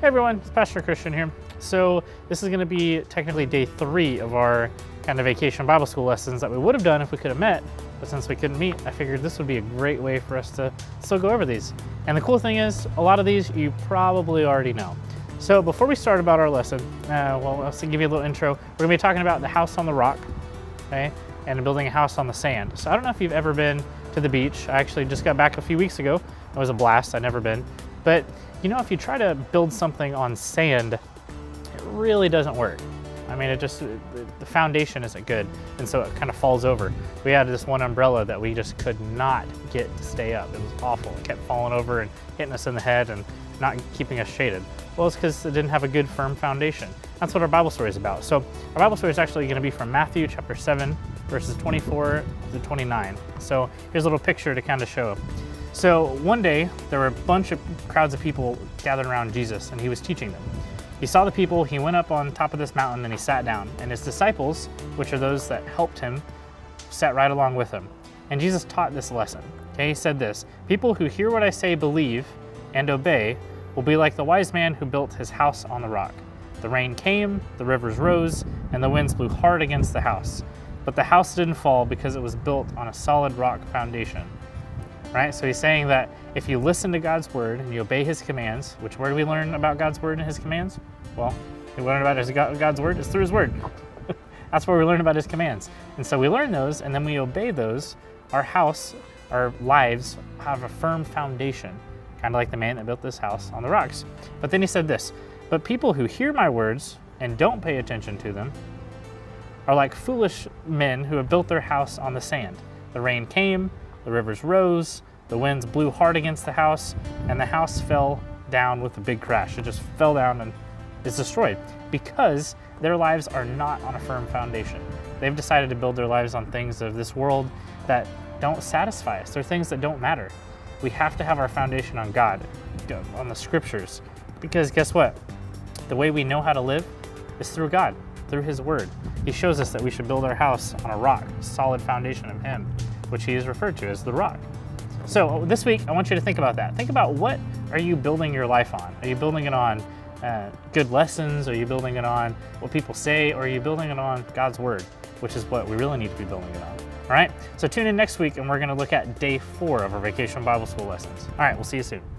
Hey everyone, it's Pastor Christian here. So this is going to be technically day 3 of our kind of vacation Bible school lessons that we would have done if we could have met, but since we couldn't meet, I figured this would be a great way for us to still go over these. And the cool thing is, a lot of these you probably already know. So before we start about our lesson, I'll give you a little intro. We're going to be talking about the house on the rock, okay, and building a house on the sand. So I don't know if you've ever been to the beach. I actually just got back a few weeks ago. It was a blast. I'd never been. But you know, if you try to build something on sand, it really doesn't work. I mean, the foundation isn't good, and so it kind of falls over. We had this one umbrella that we just could not get to stay up. It was awful. It kept falling over and hitting us in the head and not keeping us shaded. Well, it's because it didn't have a good, firm foundation. That's what our Bible story is about. So our Bible story is actually going to be from Matthew chapter 7, verses 24 to 29. So here's a little picture to kind of show. So one day, there were a bunch of crowds of people gathered around Jesus, and he was teaching them. He saw the people, he went up on top of this mountain, and he sat down. And his disciples, which are those that helped him, sat right along with him. And Jesus taught this lesson. Okay, he said this: people who hear what I say, believe, and obey will be like the wise man who built his house on the rock. The rain came, the rivers rose, and the winds blew hard against the house. But the house didn't fall because it was built on a solid rock foundation. Right? So he's saying that if you listen to God's word and you obey his commands, which where do we learn about God's word and his commands? Well, we learn about God's word is through his word. That's where we learn about his commands. And so we learn those and then we obey those. Our house, our lives have a firm foundation, kind of like the man that built this house on the rocks. But then he said this: but people who hear my words and don't pay attention to them are like foolish men who have built their house on the sand. The rain came, the rivers rose, the winds blew hard against the house, and the house fell down with a big crash. It just fell down and is destroyed because their lives are not on a firm foundation. They've decided to build their lives on things of this world that don't satisfy us. They're things that don't matter. We have to have our foundation on God, on the scriptures, because guess what? The way we know how to live is through God, through his word. He shows us that we should build our house on a rock, a solid foundation of him, which he is referred to as the rock. So this week, I want you to think about that. Think about, what are you building your life on? Are you building it on good lessons? Are you building it on what people say? Or are you building it on God's word, which is what we really need to be building it on? All right, so tune in next week and we're gonna look at day 4 of our Vacation Bible School lessons. All right, we'll see you soon.